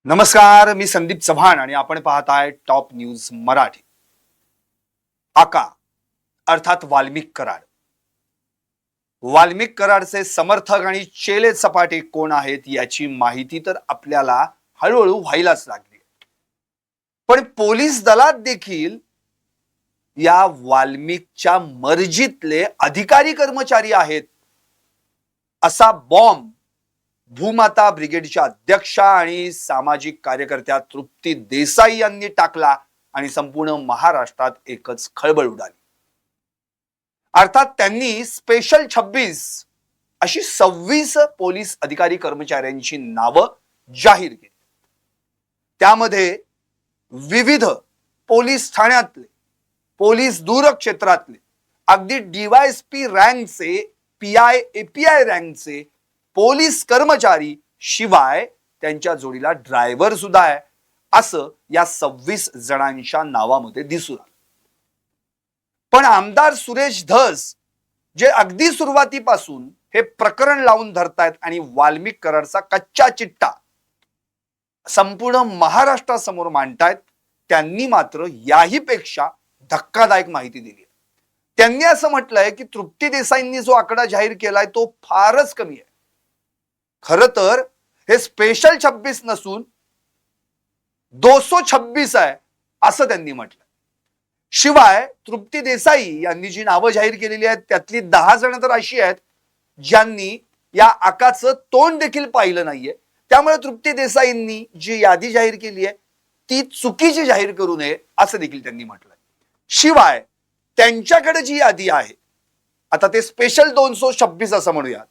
नमस्कार, मी संदीप चव्हाण आणि आपण पाहताय टॉप न्यूज मराठी. आका अर्थात वाल्मिक कराड. वाल्मिक कराडचे समर्थक आणि चेले सपाटे कोण आहेत याची माहिती तर आपल्याला हळूहळू व्हायलाच लागली. पण पोलीस दलात देखील या वाल्मिकच्या मर्जीतले अधिकारी कर्मचारी आहेत असा बॉम्ब भूमाता ब्रिगेडच्या अध्यक्षा आणि सामाजिक कार्यकर्त्या तृप्ती देसाई यांनी टाकला आणि संपूर्ण महाराष्ट्रात एकच खळबळ उडाली. अर्थात त्यांनी स्पेशल 26 अशी 26 पोलीस अधिकारी कर्मचाऱ्यांची नावं जाहीर केली. त्यामध्ये विविध पोलीस ठाण्यातले, पोलीस दूर क्षेत्रातले, अगदी डीवायएसपी रँकचे, पीआय एपीआय रँकचे पोलीस कर्मचारी, शिवाय त्यांच्या जोडीला ड्रायव्हर सुद्धा आहे, असं या 26 जणांच्या नावामध्ये दिसून आलं. पण आमदार सुरेश धस जे अगदी सुरुवातीपासून हे प्रकरण लावून धरतायत आणि वाल्मिक कराडचा कच्चा चिट्टा संपूर्ण महाराष्ट्रासमोर मांडतायत, त्यांनी मात्र याही पेक्षा धक्कादायक माहिती दिली. त्यांनी असं म्हटलंय की तृप्ती देसाईंनी जो आकडा जाहीर केलाय तो फारच कमी आहे. खर तर हे स्पेशल 26 नसून 226 आहे असं त्यांनी म्हटलं. शिवाय तृप्ती देसाई यांनी जी नावं जाहीर केलेली आहेत त्यातली 10 जण तर अशी आहेत ज्यांनी या आकाचं तोंड देखील पाहिलं नाहीये. त्यामुळे तृप्ती देसाईंनी जी यादी जाहीर केली आहे ती चुकीची जाहीर करू नये असं देखील त्यांनी म्हटलंय. शिवाय त्यांच्याकडे जी यादी आहे, आता ते स्पेशल 226 असं म्हणूयात,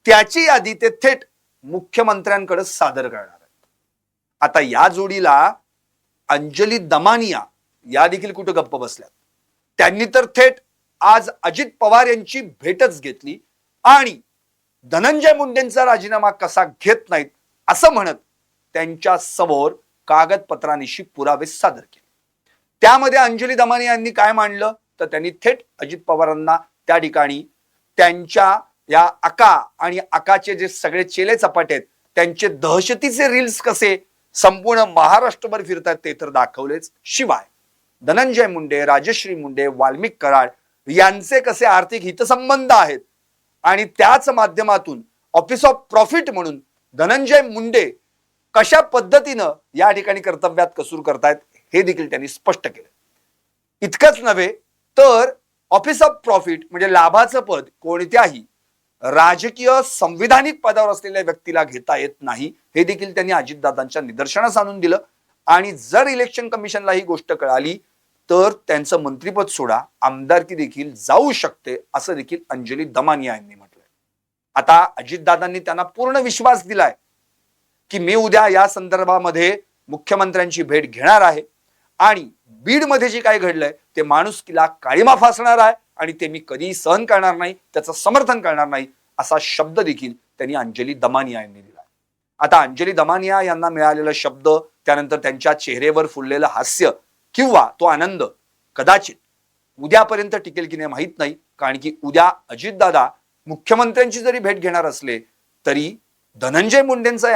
त्याची यादी ते थेट मुख्यमंत्र्यांकडे सादर करणार आहेत. आता या जोडीला अंजली दमानिया या देखील कुठे गप्प बसल्यात. त्यांनी तर थेट आज अजित पवार यांची भेटच घेतली आणि धनंजय मुंडेंचा राजीनामा कसा घेत नाहीत असं म्हणत त्यांच्या समोर कागदपत्रांशी पुरावे सादर केले. त्यामध्ये अंजली दमानिया यांनी काय मांडलं तर त्यांनी थेट अजित पवारांना त्या ठिकाणी त्यांच्या या आका आणि आकाचे जे सगळे चेले चपाटे आहेत त्यांचे दहशतीचे रील्स कसे संपूर्ण महाराष्ट्रभर फिरतात ते तर दाखवलेच. शिवाय धनंजय मुंडे, राजश्री मुंडे, वाल्मिक कराड यांचे कसे आर्थिक हितसंबंध आहेत आणि त्याच माध्यमातून ऑफिस ऑफ प्रॉफिट म्हणून धनंजय मुंडे कशा पद्धतीनं या ठिकाणी कर्तव्यात कसूर करतायत हे देखील त्यांनी स्पष्ट केलं. इतकंच नव्हे तर ऑफिस ऑफ प्रॉफिट म्हणजे लाभाचं पद कोणत्याही राजकीय संविधानिक पदावर असलेल्या व्यक्तीला घेता येत नाही हे देखील त्यांनी अजितदादांच्या निदर्शनास आणून दिलं. आणि जर इलेक्शन कमिशनला ही गोष्ट कळाली तर त्यांचं मंत्रिपद सोडा, आमदारकी देखील जाऊ शकते असं देखील अंजली दमानिया यांनी म्हटलंय. आता अजितदादांनी त्यांना पूर्ण विश्वास दिलाय की मी उद्या या संदर्भामध्ये मुख्यमंत्र्यांची भेट घेणार आहे आणि बीडमध्ये जे काय घडलंय ते माणुसकीला काळीमा फासणार आहे आणि ते मी कधीही सहन करणार नाही, त्याचं समर्थन करणार नाही असा शब्द देखील त्यांनी अंजली दमानिया यांनी दिला. आता अंजली दमानिया यांना मिळालेला शब्द, त्यानंतर त्यांच्या चेहऱ्यावर फुललेलं हास्य किंवा तो आनंद कदाचित उद्यापर्यंत टिकेल की नाही माहित नाही. कारण की उद्या अजितदादा मुख्यमंत्र्यांची जरी भेट घेणार असले तरी धनंजय मुंडेंचा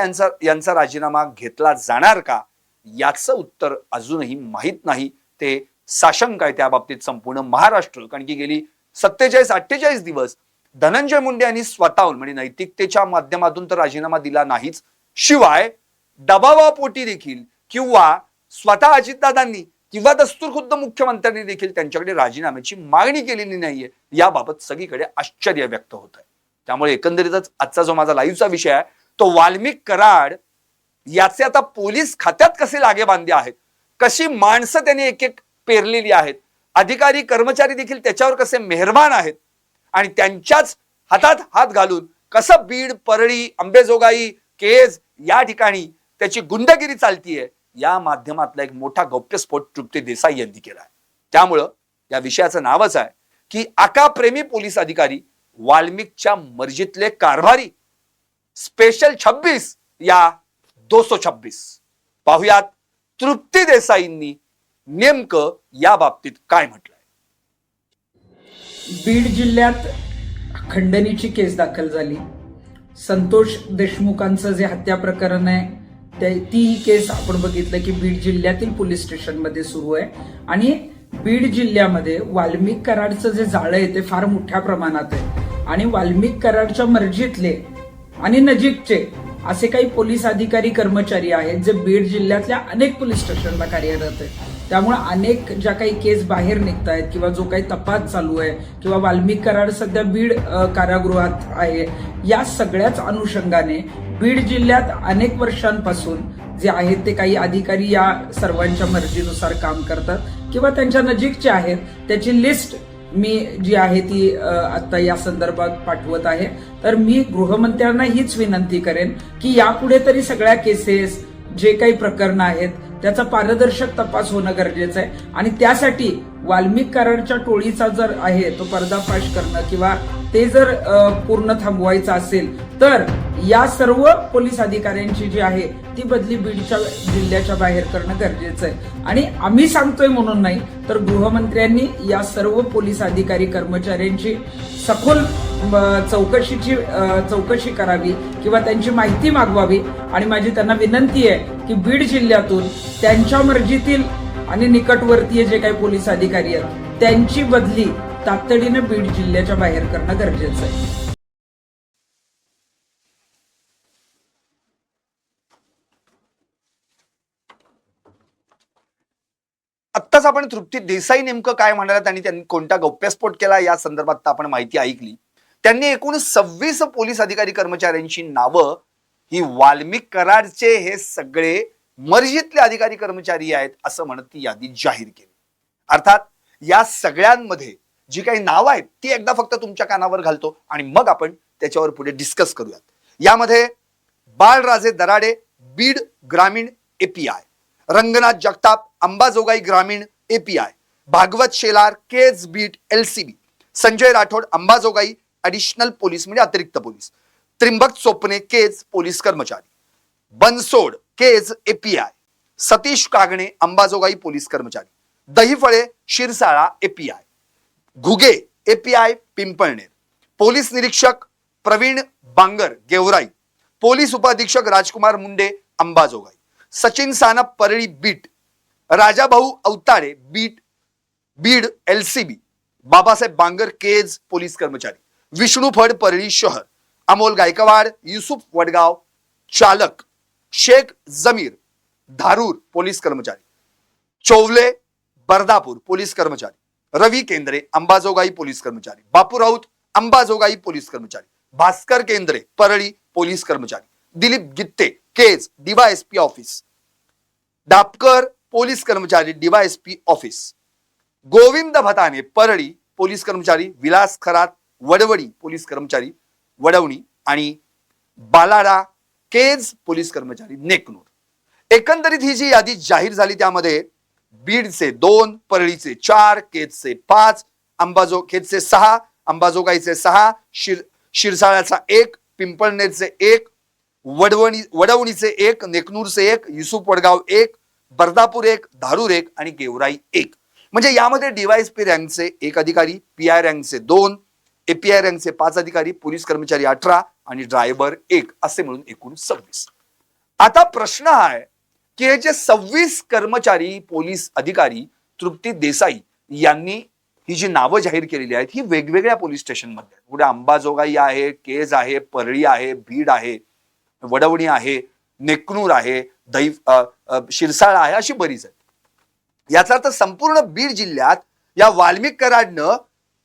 यांचा राजीनामा घेतला जाणार का याचं उत्तर अजूनही माहित नाही. ते साशंक आहे त्या बाबतीत संपूर्ण महाराष्ट्र. कारण की गेली 47-48 दिवस धनंजय मुंडे यांनी स्वतःहून म्हणजे नैतिकतेच्या माध्यमातून तर राजीनामा दिला नाहीच, शिवाय दबावापोटी देखील किंवा स्वतः अजितदादांनी किंवा दस्तूर खुद्द मुख्यमंत्र्यांनी देखील त्यांच्याकडे राजीनाम्याची मागणी केलेली नाहीये. याबाबत सगळीकडे आश्चर्य व्यक्त होत आहे. त्यामुळे एकंदरीतच आजचा जो माझा लाईव्हचा विषय आहे तो वाल्मिक कराड याचे आता पोलीस खात्यात कसे लागेबांधे आहेत, कशी माणसं त्यांनी एक एक पेरलेली आहेत, अधिकारी कर्मचारी देखील त्याच्यावर कसे मेहरबान आहेत आणि त्यांच्याच हातात हात घालून कसं बीड, परळी, अंबेजोगाई, केज या ठिकाणी त्याची गुंडगिरी चालतीये या माध्यमातला एक मोठा गौप्यस्फोट तृप्ती देसाई यांनी केला आहे. त्यामुळं या विषयाचं नावच आहे की आका प्रेमी पोलीस अधिकारी वाल्मिकच्या मर्जीतले कारभारी, स्पेशल 26 या 226. पाहुयात तृप्ती देसाईंनी नेमकं या बाबतीत काय म्हटलंय. बीड जिल्ह्यात खंडणीची केस दाखल झाली. संतोष देशमुखांचं जे हत्या प्रकरण आहे ती ही केस आपण बघितलं की बीड जिल्ह्यातील पोलीस स्टेशनमध्ये सुरू आहे आणि बीड जिल्ह्यामध्ये वाल्मिक कराडचं जे जाळं आहे ते फार मोठ्या प्रमाणात आहे आणि वाल्मिक कराडच्या मर्जीतले आणि नजीकचे असे काही पोलीस अधिकारी कर्मचारी आहेत जे बीड जिल्ह्यातल्या अनेक पोलीस स्टेशनला कार्यरत आहेत. त्यामुळे अनेक ज्या काही केस बाहेर निघत आहेत किंवा जो काही तपास चालू आहे किंवा वाल्मिक कराड सध्या बीड कारागृहात आहे, या सगळ्याच अनुषंगाने बीड जिल्ह्यात अनेक वर्षांपासून जे आहेत ते काही अधिकारी या सर्वांच्या मर्जीनुसार काम करतात किंवा त्यांच्या नजीकचे आहेत. त्याची लिस्ट मी जी आहे ती आता या संदर्भात पाठवत आहे. तर मी गृहमंत्र्यांना हीच विनंती करेन की यापुढे तरी सगळ्या केसेस जे काही प्रकरणं आहेत त्याचा पारदर्शक तपास होणं गरजेचं आहे आणि त्यासाठी वाल्मिक कराडच्या टोळीचा जर आहे तो पर्दाफाश करणं किंवा ते जर पूर्ण थांबवायचं असेल तर या सर्व पोलीस अधिकाऱ्यांची जी आहे ती बदली बीडच्या जिल्ह्याच्या बाहेर करणं गरजेचं आहे. आणि आम्ही सांगतोय म्हणून नाही तर गृहमंत्र्यांनी या सर्व पोलीस अधिकारी कर्मचाऱ्यांची सखोल चौकशी करावी किंवा त्यांची माहिती मागवावी आणि माझी त्यांना विनंती आहे की बीड जिल्ह्यातून त्यांच्या मर्जीतील आणि निकटवर्तीय जे काही पोलीस अधिकारी आहेत त्यांची बदली तातडीने बीड जिल्ह्याच्या बाहेर करणं गरजेचं आहे. आत्ताच आपण तृप्ती देसाई नेमकं काय म्हणाल्यात आणि त्यांनी कोणता गौप्यस्फोट केला या संदर्भात आपण माहिती ऐकली. त्यांनी एकूण 26 पोलीस अधिकारी कर्मचाऱ्यांची नावं ही वाल्मिक कराडचे हे सगळे मर्जीतले अधिकारी कर्मचारी आहेत असं म्हणत ती यादी जाहीर केली. अर्थात या सगळ्यांमध्ये जी काही नावं आहेत ती एकदा फक्त तुमच्या कानावर घालतो आणि मग आपण त्याच्यावर पुढे डिस्कस करूयात. यामध्ये बाळराजे दराडे बीड ग्रामीण एपीआय, रंगनाथ जगताप अंबाजोगाई ग्रामीण API, Bhagwat Shelar Kej beat LCB, Sanjay Rathod Ambajogai additional police म्हणजे अतिरिक्त पोलीस, त्रिंबक चोपणे केज पोलीस कर्मचारी, बनसोड केज एपीआय, सतीश कागणे अंबाजोगाई पोलीस कर्मचारी, Dahiphale Shirsala API, Ghuge API Pimpalner, police निरीक्षक प्रवीण बांगर गेवराई, पोलीस उपाधीक्षक Rajkumar Munde Ambajogai, Sachin Sanap Parli beat, Rajabhau Awatade Beed LCB, Babasaheb Bangar Kej police कर्मचारी, विष्णू फड परळी शहर, अमोल गायकवाड युसुफ वडगाव चालक, शेख जमीर धारूर पोलीस कर्मचारी, चौवले बर्दापूर पोलीस कर्मचारी, रवी केंद्रे अंबाजोगाई पोलीस कर्मचारी, बापू राऊत अंबाजोगाई पोलीस कर्मचारी, भास्कर केंद्रे परळी पोलीस कर्मचारी, Dilip Gitte Kej DYSP office, Dapkar police कर्मचारी DYSP office, Govind Bhatane Parli police कर्मचारी, विलास खरात वडवडी पोलीस कर्मचारी वडवणी आणि बालाडा केज पोलीस कर्मचारी नेकनूर. एकंदरीत ही जी यादी जाहीर झाली त्यामध्ये बीडचे 2, परळीचे 4, केजचे 5, केजचे 6, अंबाजोगाईचे 6, शिरसाळ्याचा 1, पिंपळनेरचे 1, वडवणीचे 1, नेकनूरचे 1, युसुफ वडगाव 1, बर्दापूर 1, धारूर 1 आणि गेवराई 1. म्हणजे यामध्ये डीवायएसपी रँकचे 1 अधिकारी, पीआय रँकचे 2, एपीआय रँकचे 5 अधिकारी, पोलीस कर्मचारी 18 आणि ड्रायव्हर 1 असे म्हणून एकूण 26. आता प्रश्न हा आहे की हे जे 26 कर्मचारी पोलीस अधिकारी तृप्ती देसाई यांनी ही जी नावं जाहीर केलेली आहेत ही वेगवेगळ्या पोलीस स्टेशनमध्ये आहेत. पुढे अंबाजोगाई आहे, केज आहे, परळी आहे, बीड आहे, वडवणी आहे, नेकनूर आहे, शिरसाळा आहे, अशी बरीच आहेत. याचा अर्थ संपूर्ण बीड जिल्ह्यात या वाल्मिक कराडनं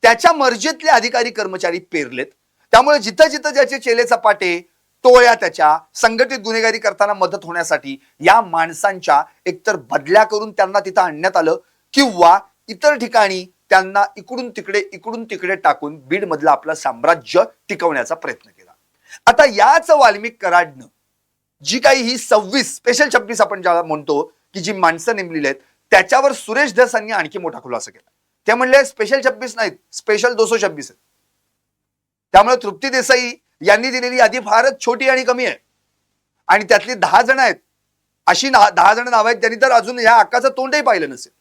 त्याच्या मर्जीतले अधिकारी कर्मचारी पेरलेत. त्यामुळे जिथं जिथं ज्याचे चेले चपाटे टोळ्या त्याच्या संघटित गुन्हेगारी करताना मदत होण्यासाठी या माणसांच्या एकतर बदल्या करून त्यांना तिथं आणण्यात आलं किंवा इतर ठिकाणी त्यांना इकडून तिकडे टाकून बीड मधलं आपलं साम्राज्य टिकवण्याचा प्रयत्न केला. आता याच वाल्मिक कराडनं जी काही ही 26 स्पेशल 26 आपण ज्याला म्हणतो की जी माणसं नेमलेली आहेत त्याच्यावर सुरेश धस यांनी आणखी मोठा खुलासा केला. ते म्हणले स्पेशल 26 नाहीत, स्पेशल 226 आहेत. त्यामुळे तृप्ती देसाई यांनी दिलेली यादी फारच छोटी आणि कमी आहे आणि त्यातली 10 जण आहेत अशी 10 जण नाव आहेत त्यांनी तर अजून या हक्काचं तोंडही पाहिलं नसेल.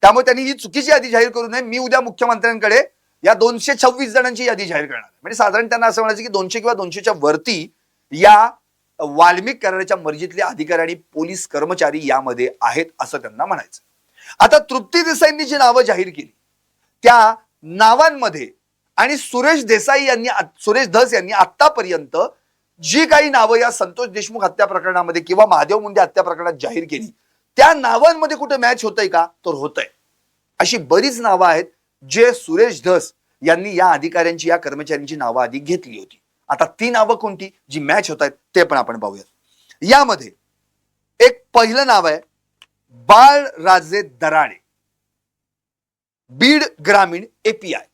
त्यामुळे त्यांनी ही चुकीची यादी जाहीर करू नये. मी उद्या मुख्यमंत्र्यांकडे या 226 जणांची यादी जाहीर करणार. म्हणजे साधारण त्यांना असं म्हणायचं की 200 किंवा 200च्या वरती या वाल्मिक कराराच्या मर्जीतले अधिकारी आणि पोलीस कर्मचारी यामध्ये आहेत असं त्यांना म्हणायचं. आता तृप्ती देसाईंनी जी नावं जाहीर केली त्या नावांमध्ये आणि सुरेश धस यांनी आतापर्यंत जी काही नावं या संतोष देशमुख हत्या प्रकरणामध्ये किंवा महादेव मुंडे हत्या प्रकरणात जाहीर केली त्या नावांमध्ये कुठे मॅच होतंय का, तर होतंय. अशी बरीच नावं आहेत जे सुरेश धस यांनी या अधिकाऱ्यांची या कर्मचाऱ्यांची नावं आधी घेतली होती. आता ती नावं कोणती जी मॅच होत आहेत ते पण आपण पाहूया. यामध्ये एक पहिलं नाव आहे बाळराजे दराडे, बीड ग्रामीण एपीआय.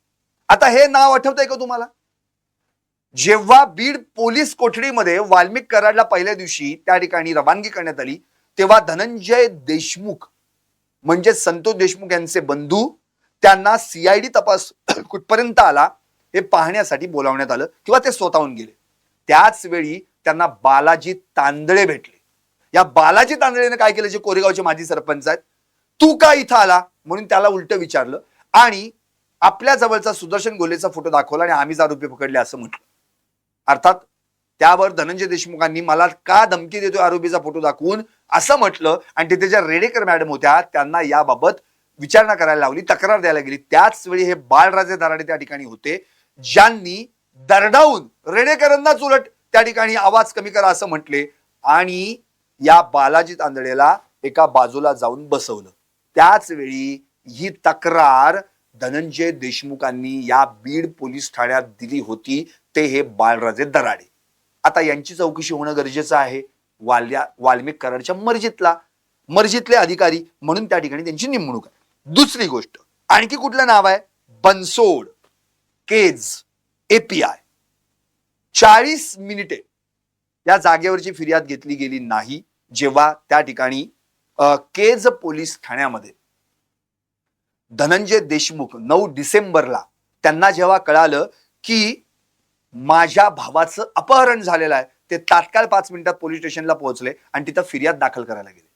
आता हे नाव आठवतंय का तुम्हाला? जेव्हा बीड पोलीस कोठडीमध्ये वाल्मिक कराडला पहिल्या दिवशी त्या ठिकाणी रवानगी करण्यात आली तेव्हा धनंजय देशमुख म्हणजे संतोष देशमुख यांचे बंधू त्यांना सीआयडी तपास कुठपर्यंत आला हे पाहण्यासाठी बोलावण्यात आलं किंवा ते स्वतःहून गेले. त्याच वेळी त्यांना बालाजी तांदळे भेटले. या बालाजी तांदळेने काय केलं, जे कोरेगावचे माजी सरपंच आहेत, तू का इथं आला म्हणून त्याला उलट विचारलं आणि आपल्या जवळचा सुदर्शन गोलेचा फोटो दाखवला आणि आम्हीच आरोपी पकडले असं म्हटलं. अर्थात त्यावर धनंजय देशमुखांनी मला का धमकी देतोय आरोपीचा फोटो दाखवून असं म्हटलं आणि तिथे ज्या रेडेकर मॅडम होत्या त्यांना याबाबत विचारणा करायला लावली, तक्रार द्यायला गेली. त्याच वेळी हे बाळराजे दराडे त्या ठिकाणी होते ज्यांनी दरडावून रेडेकरांनाच उलट त्या ठिकाणी आवाज कमी करा असं म्हटले आणि या बालाजी तांदळेला एका बाजूला जाऊन बसवलं. त्याच वेळी ही तक्रार धनंजय देशमुखांनी या बीड पोलीस ठाण्यात दिली होती, ते हे बाळराजे दराडे. आता यांची चौकशी होणं गरजेचं आहे. वाल्मिक कराडच्या मर्जीतले अधिकारी म्हणून त्या ठिकाणी त्यांची नेमणूक आहे. दुसरी गोष्ट, आणखी कुठलं नाव आहे? बनसोड केज एपीआय. 40 मिनिटे या जागेवरची फिर्याद घेतली गेली नाही जेव्हा त्या ठिकाणी केज पोलीस ठाण्यामध्ये धनंजय देशमुख 9 डिसेंबरला त्यांना जेव्हा कळालं की माझ्या भावाचं अपहरण झालेलं आहे, ते तात्काळ 5 मिनिटात पोलीस स्टेशनला पोहोचले आणि तिथं फिर्याद दाखल करायला गेले.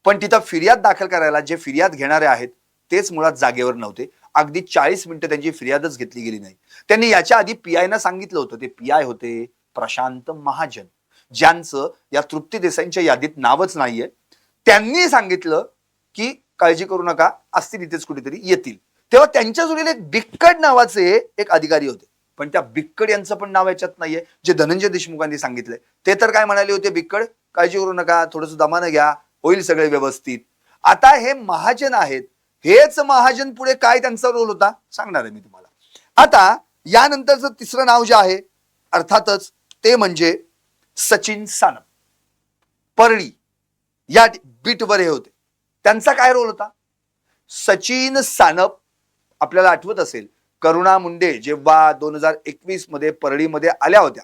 पण तिथं फिर्याद दाखल करायला जे फिर्याद घेणारे आहेत तेच मुळात जागेवर नव्हते. अगदी 40 मिनिटं त्यांची फिर्यादच घेतली गेली नाही. त्यांनी याच्या आधी पीआयना सांगितलं होतं. ते पीआय होते प्रशांत महाजन, ज्यांचं या तृप्ती देसाईंच्या यादीत नावच नाहीये. त्यांनी सांगितलं की काळजी करू नका, असतील इथेच कुठेतरी येतील. तेव्हा त्यांच्या जोडीला एक बिक्कड नावाचे एक अधिकारी होते, पण त्या बिक्कड यांचं पण नाव याच्यात नाहीये जे धनंजय देशमुखांनी सांगितलंय. ते तर काय म्हणाले होते, बिक्कड काळजी करू नका, थोडंसं दमानं घ्या, होईल सगळे व्यवस्थित. आता हे महाजन आहेत, हेच महाजन पुढे काय त्यांचा रोल होता सांगणार आहे मी तुम्हाला. आता यानंतरचं तिसरं नाव जे आहे अर्थातच ते म्हणजे सचिन सानप, परळी या बीटवर हे होते. त्यांचा काय रोल होता? सचिन सानप आपल्याला आठवत असेल, करुणा मुंडे जेव्हा 2021 मध्ये परळीमध्ये आल्या होत्या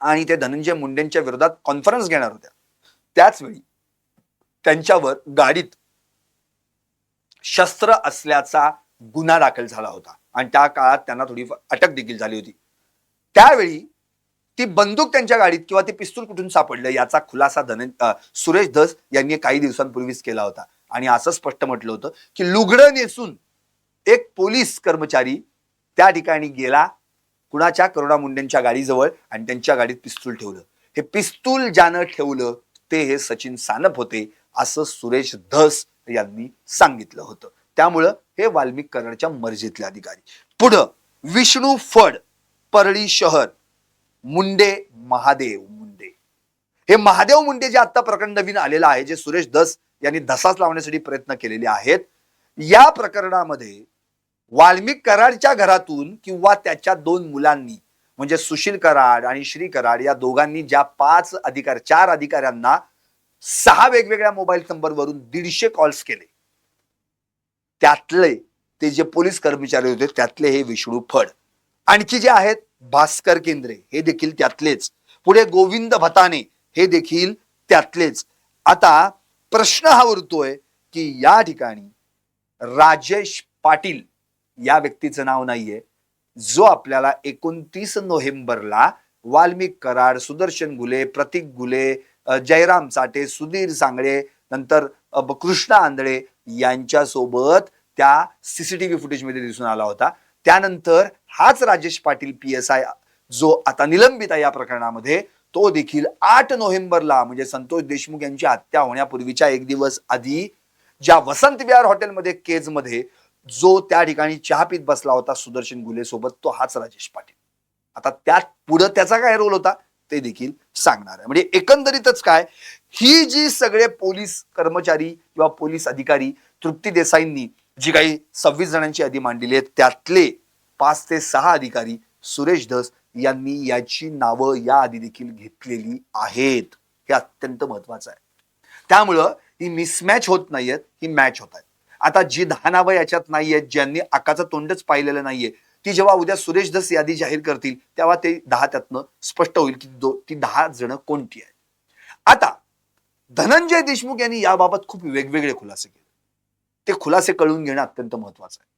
आणि ते धनंजय मुंडेंच्या विरोधात कॉन्फरन्स घेणार होत्या, त्याच वेळी त्यांच्यावर गाडीत शस्त्र असल्याचा गुन्हा दाखल झाला होता आणि त्या काळात त्यांना थोडी अटक देखील झाली होती. त्यावेळी ती बंदूक त्यांच्या गाडीत किंवा ते पिस्तूल कुठून सापडलं याचा खुलासा सुरेश धस यांनी काही दिवसांपूर्वीच केला होता आणि असं स्पष्ट म्हटलं होतं की लुगडं नेसून एक पोलीस कर्मचारी त्या ठिकाणी गेला कुणाच्या, करुणा मुंडेंच्या गाडीजवळ आणि त्यांच्या गाडीत पिस्तूल ठेवलं. हे पिस्तूल ज्यानं ठेवलं ते हे सचिन सानप होते असं सुरेश धस यांनी सांगितलं होतं. त्यामुळं हे वाल्मिक कराडच्या मर्जीतले अधिकारी. पुढं विष्णू फड, परळी शहर, मुंडे महादेव मुंडे. हे महादेव मुंडे जे आता प्रकरण नवीन आलेलं आहे, जे सुरेश धस यांनी धसास लावण्यासाठी प्रयत्न केलेले आहेत, या प्रकरणामध्ये वाल्मिक कराडच्या घरातून किंवा त्याच्या 2 मुलांनी म्हणजे सुशील कराड आणि श्री कराड या दोघांनी ज्या 4 अधिकाऱ्यांना 6 वेगवेगळ्या मोबाईल नंबरवरून 150 कॉल्स केले, त्यातले ते जे पोलीस कर्मचारी होते त्यातले हे विष्णू फड. आणखी जे आहेत भास्कर केंद्रे हे देखील त्यातलेच. पुढे गोविंद भताने हे देखील त्यातलेच. आता प्रश्न हा उरतोय की या ठिकाणी राजेश पाटील या व्यक्तीचं नाव नाहीये, जो आपल्याला 29 नोव्हेंबरला वाल्मिक कराड, सुदर्शन गुले, प्रतीक गुले, जयराम चाटे, सुधीर सांगळे, नंतर कृष्णा आंधळे यांच्या सोबत त्या सीसीटीव्ही फुटेजमध्ये दिसून आला होता. त्यानंतर हाच राजेश पाटील PSI जो आता निलंबित आहे या प्रकरणामध्ये, तो देखील 8 नोव्हेंबरला म्हणजे संतोष देशमुख यांची हत्या होण्यापूर्वीच्या एक दिवस आधी ज्या वसंत विहार हॉटेलमध्ये केजमध्ये जो त्या ठिकाणी चहा पीत बसला होता सुदर्शन गुले सोबत, तो हाच राजेश पाटील. आता त्यात पुढे त्याचा काय रोल होता ते देखील सांगणार आहे. म्हणजे एकंदरीतच काय, ही जी सगळे पोलीस कर्मचारी किंवा पोलीस अधिकारी तृप्ती देसाईंनी जी काही 26 जणांची यादी मांडलेली आहे, त्यातले 5 ते 6 अधिकारी सुरेश धस यांनी याची नावं या आधी देखील घेतलेली आहेत. हे अत्यंत महत्वाचं आहे. त्यामुळं ही मिसमॅच होत नाहीयेत, ही मॅच होत आहेत. आता जी 10 नावं याच्यात नाहीयेत, ज्यांनी आकाचं तोंडच पाहिलेलं नाहीये, ती जेव्हा उद्या सुरेश धस यादी जाहीर करतील तेव्हा ते 10 त्यातनं स्पष्ट होईल की ती 10 जण कोणती आहेत. आता धनंजय देशमुख यांनी याबाबत खूप वेगवेगळे खुलासे केले. ते खुलासे कळून घेणं अत्यंत महत्वाचं आहे.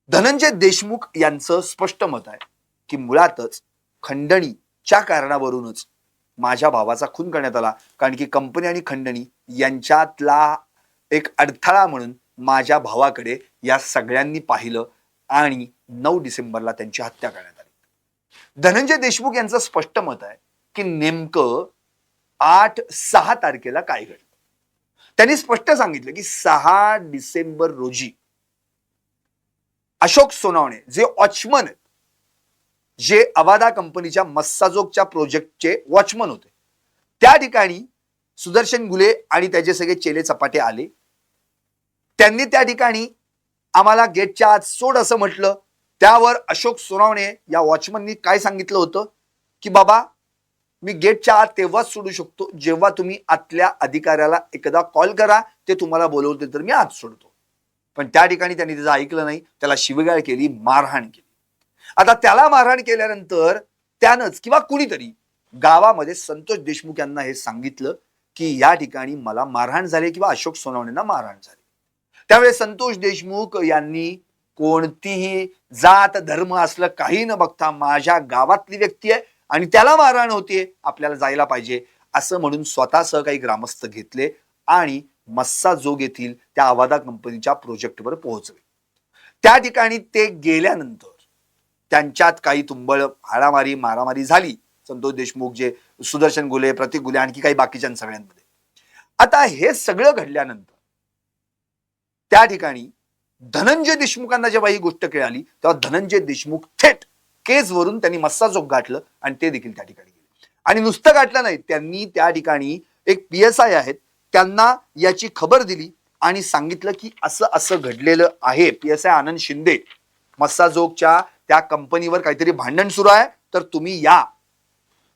धनंजय देशमुख यांचं स्पष्ट मत आहे की मुळातच खंडणीच्या कारणावरूनच माझ्या भावाचा खून करण्यात आला, कारण की कंपनी आणि खंडणी यांच्यातला एक अडथळा म्हणून माझ्या भावाकडे या सगळ्यांनी पाहिलं आणि 9 डिसेंबरला त्यांची हत्या करण्यात आली. धनंजय देशमुख यांचं स्पष्ट मत आहे की नेमकं 6 तारखेला काय घडलं. त्यांनी स्पष्ट सांगितलं की 6 डिसेंबर रोजी अशोक सोनावणे जे वॉचमन आहेत, जे अवादा कंपनीच्या मस्साजोगच्या प्रोजेक्टचे वॉचमन होते, त्या ठिकाणी सुदर्शन गुले आणि त्याचे सगळे चेले चपाटे आले. त्यांनी त्या ठिकाणी आम्हाला गेटच्या आत सोड असं म्हटलं. त्यावर अशोक सोनावणे या वॉचमननी काय सांगितलं होतं की बाबा मी गेटच्या आत तेव्हाच सोडू शकतो जेव्हा तुम्ही आतल्या अधिकाऱ्याला एकदा कॉल करा, ते तुम्हाला बोलवते तर मी आत सोडतो. पण त्या ठिकाणी त्यांनी त्याचं ऐकलं नाही, त्याला शिवीगाळ केली, मारहाण केली. आता त्याला मारहाण केल्यानंतर त्यानंच किंवा कुणीतरी गावामध्ये संतोष देशमुख यांना हे सांगितलं की या ठिकाणी मला मारहाण झाली किंवा अशोक सोनावणेंना मारहाण झाली. त्यावेळी संतोष देशमुख यांनी कोणतीही जात धर्म असलं काही न बघता माझ्या गावातली व्यक्ती आहे आणि त्याला मारहाण होतीये, आपल्याला जायला पाहिजे असं म्हणून स्वतःसह काही ग्रामस्थ घेतले आणि मस्साजोग येथील त्या अवादा कंपनीच्या प्रोजेक्टवर पोहोचले. त्या ठिकाणी ते गेल्यानंतर त्यांच्यात काही तुंबळ हाणामारी मारामारी झाली. संतोष देशमुख, जे सुदर्शन गुले, प्रतीक गुले, आणखी काही बाकीच्या सगळ्यांमध्ये. आता हे सगळं घडल्यानंतर त्या ठिकाणी धनंजय देशमुखांना जेव्हा ही गोष्ट कळाली तेव्हा धनंजय देशमुख थेट केजवरून त्यांनी मस्साजोग गाठलं आणि ते देखील त्या ठिकाणी गेले. आणि नुसतं गाठलं नाही, त्यांनी त्या ठिकाणी एक PSI आहेत त्यांना याची खबर दिली आणि सांगितलं की असं असं घडलेलं आहे. PSI आनंद शिंदे, मस्साजोगच्या त्या कंपनीवर काहीतरी भांडण सुरू आहे तर तुम्ही या.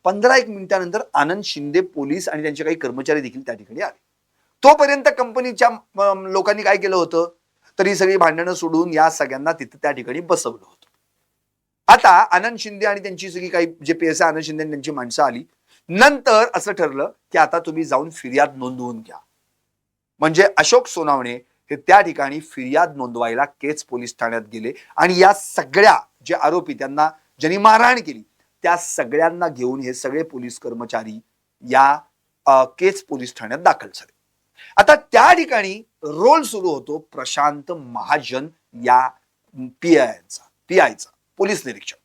15-1 मिनिटानंतर आनंद शिंदे पोलीस आणि त्यांचे काही कर्मचारी देखील त्या ठिकाणी आले. तोपर्यंत कंपनीच्या लोकांनी काय केलं होतं, तर ही सगळी भांडणं सोडून या सगळ्यांना तिथे त्या ठिकाणी बसवलं होतं. आता आनंद शिंदे आणि त्यांची सगळी काही जे PSI आनंद शिंदे आणि त्यांची माणसं आली. नंतर असं ठरलं की आता तुम्ही जाऊन फिर्याद नोंदवून घ्या. म्हणजे अशोक सोनावणे हे त्या ठिकाणी फिर्याद नोंदवायला केज पोलीस ठाण्यात गेले आणि या सगळ्या जे आरोपी, त्यांना ज्यांनी मारहाण केली, त्या सगळ्यांना घेऊन हे सगळे पोलीस कर्मचारी या केज पोलीस ठाण्यात दाखल झाले. आता त्या ठिकाणी रोल सुरू होतो प्रशांत महाजन या PIचा पोलीस निरीक्षक.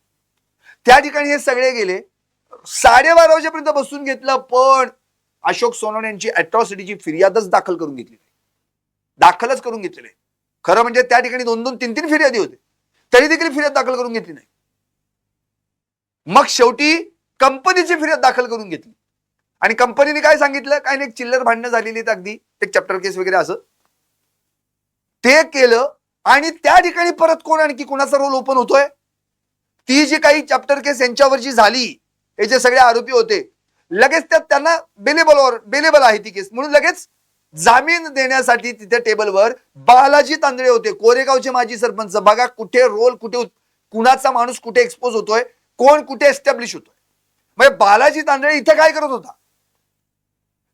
त्या ठिकाणी हे सगळे गेले. 12:30 वाजेपर्यंत बसून घेतलं, पण अशोक सोनवणे यांची अॅट्रॉसिटीची फिर्यादच दाखल करून घेतली नाही. दाखलच करून घेतलेले. खरं म्हणजे त्या ठिकाणी 2-2, 3-3 फिर्यादी होते, तरी देखील फिर्याद दाखल करून घेतली नाही. मग शेवटी कंपनीची फिर्याद दाखल करून घेतली आणि कंपनीने काय सांगितलं, काय नाही, चिल्लर भांडणं झालेली आहेत, अगदी एक चॅप्टर केस वगैरे असं ते केलं. आणि त्या ठिकाणी परत कोण आणखी कोणाचा रोल ओपन होतोय, ती जी काही चॅप्टर केस यांच्यावरची झाली, हे जे सगळे आरोपी होते, लगेच त्यांना बेलेबल आहे ती केस म्हणून लगेच जामीन देण्यासाठी तिथे टेबलवर बालाजी तांदळे होते, कोरेगावचे माजी सरपंच. बघा कुठे रोल, कुठे कुणाचा माणूस कुठे एक्सपोज होतोय, कोण कुठे एस्टॅब्लिश होतोय. म्हणजे बालाजी तांदळे इथे काय करत होता,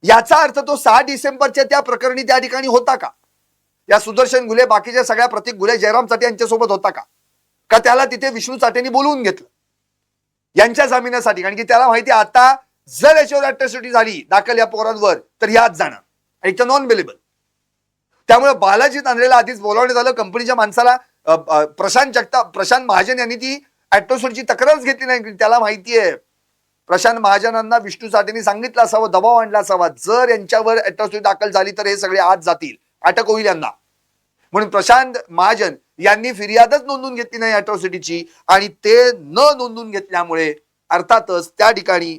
याचा अर्थ तो 6 डिसेंबरच्या त्या प्रकरणी त्या ठिकाणी होता का? या सुदर्शन गुले, बाकीच्या सगळ्या प्रतीक गुले, जयराम चाटे यांच्यासोबत होता का? का त्याला तिथे विष्णू चाटेंनी बोलवून घेतलं यांच्या जामिनासाठी? कारण की त्याला माहिती आता जर याच्यावर अॅट्रॉसिटी झाली दाखल या पोरांवर तर याच जाणार आणि नॉन बेलेबल. त्यामुळे बालाजी तांदळेला आधीच बोलावण्यात आलं. कंपनीच्या माणसाला प्रशांत महाजन यांनी ती ऍट्रॉसिटीची तक्रारच घेतली नाही. त्याला माहिती आहे प्रशांत महाजनांना विष्णू साठेंनी सांगितलं असावं, दबाव आणला असावा, जर यांच्यावर ऍट्रॉसिटी दाखल झाली तर हे सगळे आत जातील, अटक होईल यांना. म्हणून प्रशांत महाजन यांनी फिर्यादच नोंदवून घेतली नाही ऍट्रॉसिटीची, आणि ते न नोंदवून घेतल्यामुळे अर्थातच त्या ठिकाणी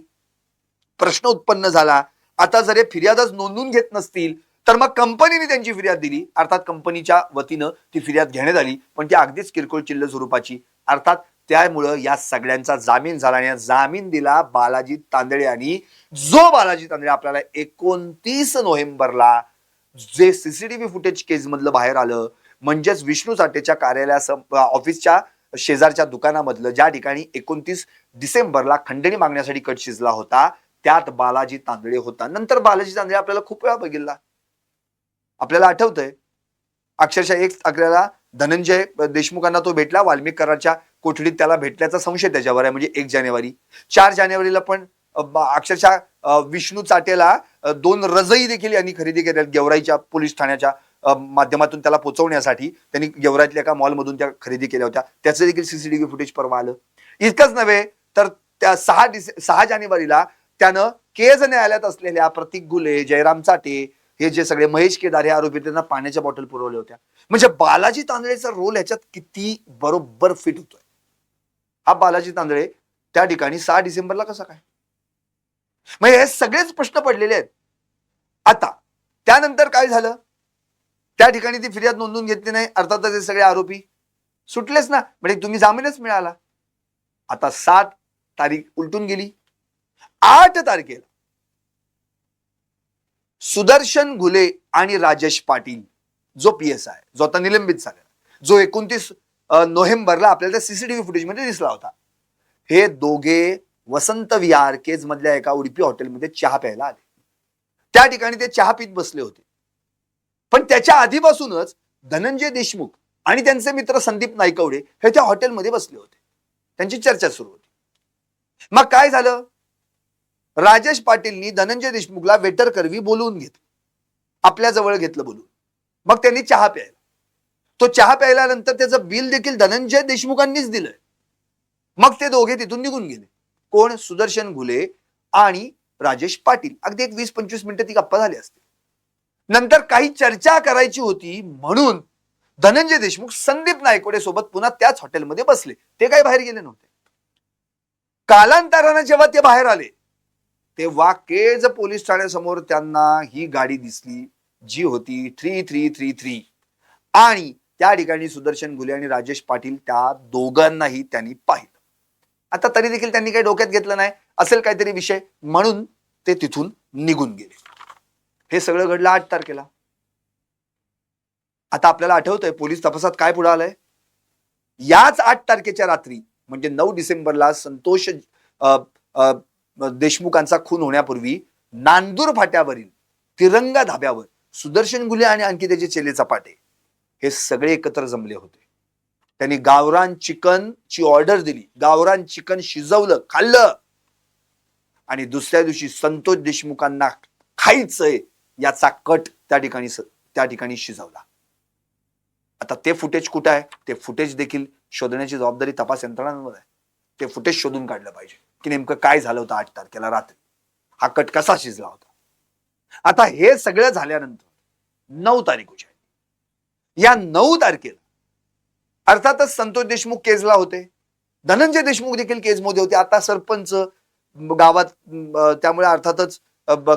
प्रश्न उत्पन्न झाला. आता जर हे फिर्यादच नोंदवून घेत नसतील तर मग कंपनीने त्यांची फिर्याद दिली, अर्थात कंपनीच्या वतीनं ती फिर्याद घेण्यात आली, पण ती अगदीच किरकोळ चिल्लर स्वरूपाची. अर्थात त्यामुळं या सगळ्यांचा जामीन झाला, आणि जामीन दिला बालाजी तांदळे यांनी. जो बालाजी तांदळे आपल्याला 29 नोव्हेंबरला जे सीसीटीव्ही फुटेज केस मधलं बाहेर आलं, म्हणजेच विष्णू साठेच्या ऑफिसच्या शेजारच्या दुकानामधलं ज्या ठिकाणी 29 डिसेंबरला खंडणी मागण्यासाठी कट शिजला होता, त्यात बालाजी तांदळे होता. नंतर बालाजी तांदळे आपल्याला खूप वेळा बघितला, आपल्याला आठवतंय अक्षरशः 1 अकराला धनंजय देशमुखांना तो भेटला, वाल्मिक कराडच्या कोठडीत त्याला भेटल्याचा संशय त्याच्यावर आहे, म्हणजे 1 जानेवारी. 4 जानेवारीला पण अक्षरशः विष्णू चाटेला 2 रजई देखील यांनी खरेदी केल्या गेवराईच्या पोलीस ठाण्याच्या माध्यमातून त्याला पोहोचवण्यासाठी. त्यांनी गेवराईतल्या एका मॉलमधून त्या खरेदी केल्या होत्या, त्याचं देखील सीसीटीव्ही फुटेज परवा आलं. इतकंच नव्हे तर त्या 6 जानेवारीला त्यानं केज न्यायालयात असलेल्या प्रतीक गुले, जयराम चाटे, हे जे सगळे महेश केदार हे आरोपी, त्यांना पाण्याच्या बॉटल पुरवल्या होत्या. म्हणजे बालाजी तांदळेचा रोल ह्याच्यात किती बरोबर फिट होतोय. हा बालाजी तांदळे त्या ठिकाणी 6 डिसेंबरला कसा काय, म्हणजे हे सगळेच प्रश्न पडलेले आहेत. आता त्यानंतर काय झालं, त्या ठिकाणी ती फिर्याद नोंदवून घेतली नाही, अर्थातच हे सगळे आरोपी सुटलेच ना, म्हणजे तुम्ही जामीनच मिळाला. आता 7 तारीख उलटून गेली. 8 तारखेला सुदर्शन घुले आणि राजेश पाटील, जो PSI जो आता निलंबित झालेला, जो 29 नोव्हेंबरला आपल्याला सीसीटीव्ही फुटेज मध्ये दिसला होता, हे दोघे वसंत विहार केज मधल्या एका उडपी हॉटेलमध्ये चहा प्यायला आले. त्या ठिकाणी ते चहा पीत बसले होते. पण त्याच्या आधीपासूनच धनंजय देशमुख आणि त्यांचे मित्र संदीप नाईकवडे हे त्या हॉटेलमध्ये बसले होते, त्यांची चर्चा सुरू होती. मग काय झालं, राजेश पाटीलनी धनंजय देशमुखला वेटर करवी बोलवून घेतलं, आपल्या जवळ घेतलं बोलून. मग त्यांनी चहा प्यायला. तो चहा प्यायल्यानंतर त्याचं बिल देखील धनंजय देशमुखांनीच दिलंय. मग ते दोघे तिथून निघून गेले. कोण, सुदर्शन घुले आणि राजेश पाटील. अगदी 20-25 मिनिटं ती गप्पा झाली असते. नंतर काही चर्चा करायची होती म्हणून धनंजय देशमुख संदीप नायकवडे सोबत पुन्हा त्याच हॉटेलमध्ये बसले. ते काही बाहेर गेले नव्हते. कालांतराने जेव्हा ते बाहेर आले तेव्हा केज पोलीस ठाण्यासमोर त्यांना ही गाडी दिसली, जी होती 3333, आणि त्या ठिकाणी सुदर्शन घुले आणि राजेश पाटील त्या दोघांनाही त्यांनी पाहिलं. आता तरी देखील त्यांनी काही डोक्यात घेतलं नाही, असेल काहीतरी विषय, म्हणून ते तिथून निघून गेले. हे सगळं घडलं 8 तारखेला. आता आपल्याला आठवतंय पोलीस तपासात काय पुढे आलंय. याच 8 तारखेच्या रात्री म्हणजे 9 डिसेंबरला संतोष देशमुखांचा खून होण्यापूर्वी नांदूर फाट्यावरील तिरंगा धाब्यावर सुदर्शन घुले आणि आणखी त्याचे चेले चपाटे हे सगळे एकत्र जमले होते. त्यांनी गावरान चिकनची ऑर्डर दिली, गावरान चिकन शिजवलं, खाल्लं, आणि दुसऱ्या दिवशी संतोष देशमुखांना खायचंय याचा कट त्या ठिकाणी शिजवला. आता ते फुटेज कुठं आहे, ते फुटेज देखील शोधण्याची जबाबदारी तपास यंत्रणांवर आहे. ते फुटेज शोधून काढलं पाहिजे की नेमकं काय झालं होतं 8 तारखेला रात्री, हा कट कसा शिजला होता. आता हे सगळं झाल्यानंतर 9 तारीख होती. या 9 तारखेला अर्थातच संतोष देशमुख केजला होते, धनंजय देशमुख देखील केजमध्ये होते. आता सरपंच गावात, त्यामुळे अर्थातच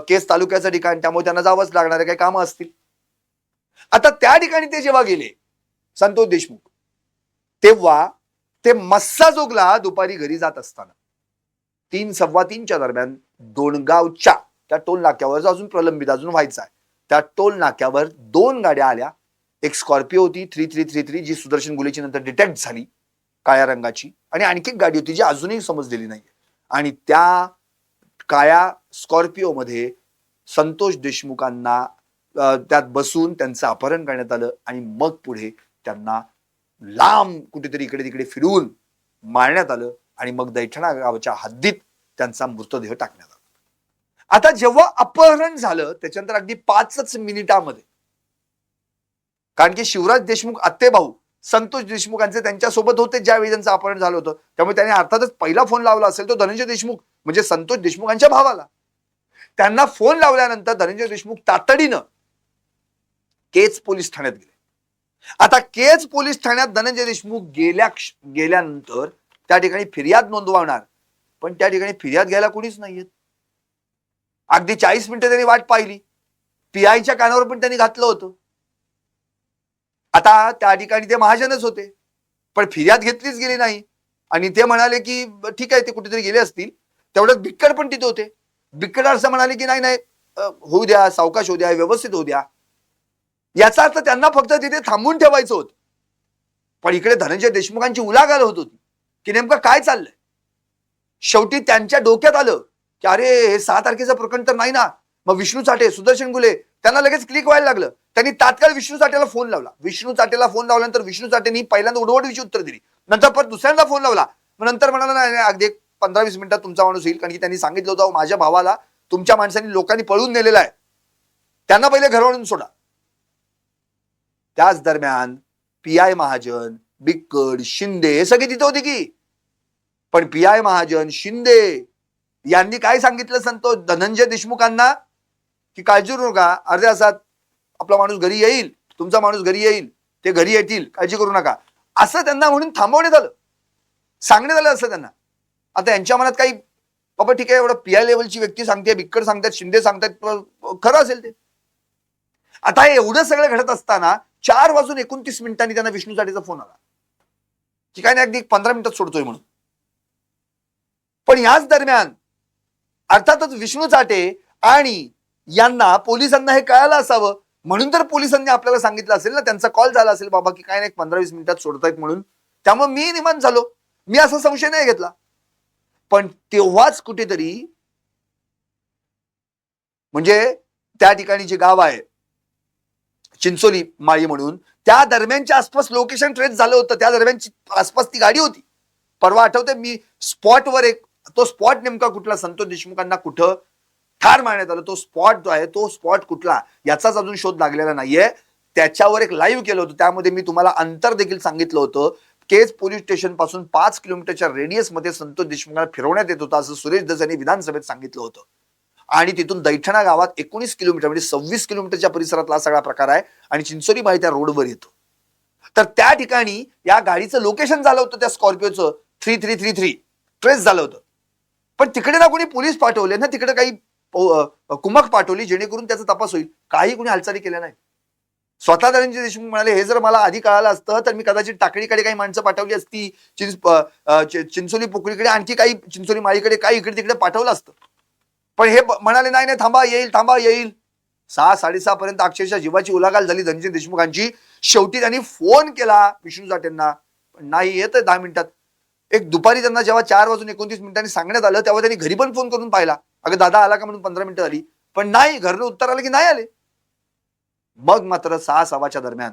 केज तालुक्याचं ठिकाण, त्यामुळे त्यांना जावंच लागणारे काही कामं असतील. आता त्या ठिकाणी ते जेव्हा गेले संतोष देशमुख, तेव्हा ते मस्साजोगला दुपारी घरी जात असताना 3-3:15 दरम्यान डोणगावच्या त्या टोल नाक्यावर, जो अजून प्रलंबित अजून व्हायचा आहे, त्या टोल नाक्यावर 2 गाड्या आल्या. एक स्कॉर्पिओ होती 3333 जी सुदर्शन घुलेची नंतर डिटेक्ट झाली, काळ्या रंगाची, आणि आणखी एक गाडी होती जी अजूनही समजलेली नाही. आणि त्या काळ्या स्कॉर्पिओ मध्ये संतोष देशमुखांना त्यात बसून त्यांचं अपहरण करण्यात आलं, आणि मग पुढे त्यांना लांब कुठेतरी इकडे तिकडे फिरवून मारण्यात आलं, आणि मग दैठणा गावाच्या हद्दीत त्यांचा मृतदेह टाकण्यात आला. आता जेव्हा अपहरण झालं त्याच्यानंतर अगदी 5 मिनिटांमध्ये, कारण की शिवराज देशमुख आत्तेभाऊ संतोष देशमुखांचे त्यांच्यासोबत होते ज्यावेळी त्यांचं अपहरण झालं होतं. त्यामुळे त्याने अर्थातच पहिला फोन लावला असेल तो धनंजय देशमुख म्हणजे संतोष देशमुखांच्या भावाला. त्यांना फोन लावल्यानंतर धनंजय देशमुख तातडीनं केज पोलीस ठाण्यात गेले. आता केज पोलीस ठाण्यात धनंजय देशमुख गेल्यानंतर त्या ठिकाणी फिर्याद नोंदवणार, पण त्या ठिकाणी फिर्याद घ्यायला कोणीच नाहीये. अगदी 40 मिनिटं त्यांनी वाट पाहिली. पीआयच्या कानावर पण त्यांनी घातलं होतं. आता त्या ठिकाणी ते महाजनच होते, पण फिर्याद घेतलीच गेली नाही. आणि ते म्हणाले की ठीक आहे, ते कुठेतरी गेले असतील. तेवढ्यात भिक्कड पण तिथे होते. भिक्कड असं म्हणाले की नाही नाही, होऊ द्या, सावकाश होऊ द्या, व्यवस्थित होऊ द्या. याचा अर्थ त्यांना फक्त तिथे थांबून ठेवायचं होतं. पण इकडे धनंजय देशमुखांची उलाढाल होत होती की नेमकं काय चाललंय. शेवटी त्यांच्या डोक्यात आलं की अरे हे 6 तारखेचं प्रकरण तर नाही ना. मग विष्णू चाटे, सुदर्शन गुले त्यांना लगेच क्लिक व्हायला लागलं. त्यांनी तात्काळ विष्णू चाटेला फोन लावला. विष्णू चाटेला फोन लावल्यानंतर विष्णू चाटेनी पहिल्यांदा उडवडीची उत्तर दिली. नंतर परत दुसऱ्यांदा फोन लावला. मग नंतर म्हणाला नाही अगदी 15-20 मिनिटात तुमचा माणूस येईल, कारण की त्यांनी सांगितलं होतं माझ्या भावाला तुमच्या माणसांनी लोकांनी पळून नेलेला आहे, त्यांना पहिले घरावरून सोडा. त्याच दरम्यान पीआय महाजन, बिक्कड, शिंदे हे सगळे तिथे होते की. पण पीआय महाजन, शिंदे यांनी काय सांगितलं संतोष धनंजय देशमुखांना की काळजी करू नका, अर्ध्या तासात आपला माणूस घरी येईल, तुमचा माणूस घरी येईल, ते घरी येतील, काळजी करू नका, असं त्यांना म्हणून थांबवण्यात आलं, सांगण्यात आलं असं त्यांना. आता यांच्या मनात काही बाबा ठीक आहे, एवढं पीआय लेवलची व्यक्ती सांगते, बिक्कड सांगतात, शिंदे सांगतात, खरं असेल ते. आता एवढं सगळं घडत असताना 4:29 त्यांना विष्णू चाटेचा फोन आला की काय नाही, अगदी 15 मिनिटात सोडतोय म्हणून. पण याच दरम्यान अर्थातच विष्णू चाटे आणि यांना पोलिसांना हे कळालं असावं, म्हणून तर पोलिसांनी आपल्याला सांगितलं असेल ना, त्यांचा कॉल झाला असेल बाबा की काय नाही 15-20 मिनिटात सोडतायत म्हणून. त्यामुळे मी निवांत झालो, मी असा संशय नाही घेतला. पण तेव्हाच कुठेतरी म्हणजे त्या ठिकाणी जे गाव आहे चिंचोली माळी म्हणून, त्या दरम्यानच्या आसपास लोकेशन ट्रेस झालं होतं. त्या दरम्यानची आसपास ती गाडी होती. परवा आठवते मी स्पॉटवर तो स्पॉट नेमका कुठला, संतोष देशमुखांना कुठं ठार मारण्यात आलं, तो स्पॉट जो आहे तो स्पॉट कुठला याचाच अजून शोध लागलेला नाहीये. त्याच्यावर एक लाईव्ह केलं होतं. त्यामध्ये मी तुम्हाला अंतर देखील सांगितलं होतं. केज पोलीस स्टेशन पासून 5 किलोमीटरच्या रेडियस मध्ये संतोष देशमुखांना फिरवण्यात येत होता असं सुरेश धस यांनी विधानसभेत सांगितलं होतं. आणि तिथून दैठणा गावात 19 किलोमीटर म्हणजे 26 किलोमीटरच्या परिसरातला सगळा प्रकार आहे. आणि चिंचोली माळी त्या रोडवर येतो. तर त्या ठिकाणी या गाडीचं लोकेशन झालं होतं, त्या स्कॉर्पिओचं 3333 ट्रेस झालं होतं. पण तिकडे ना कोणी पोलीस पाठवले ना, तिकडे काही कुमक पाठवली जेणेकरून त्याचा तपास होईल. काही कोणी हालचाली केल्या नाही. स्वतः धनंजय देशमुख म्हणाले हे जर मला आधी कळालं असतं तर मी कदाचित टाकळीकडे काही माणसं पाठवली असती, चिंचोली पोखरीकडे आणखी काही, चिंचोली माळीकडे काही इकडे तिकडे पाठवलं असतं. पण हे म्हणाले नाही नाही थांबा येईल, थांबा येईल. 6-6:30 पर्यंत अक्षरशः जीवाची उलाढाल झाली धनंजय देशमुखांची. शेवटी त्यांनी फोन केला विष्णू चाटेंना, पण नाही येत 10 मिनिटात. एक दुपारी त्यांना जेव्हा 4:29 सांगण्यात आलं तेव्हा त्यांनी घरी पण फोन करून पाहिला, अगं दादा आला का म्हणून 15 मिनिटं झाली, पण नाही, घरनं उत्तर आलं की नाही आले. मग मात्र 6:15च्या दरम्यान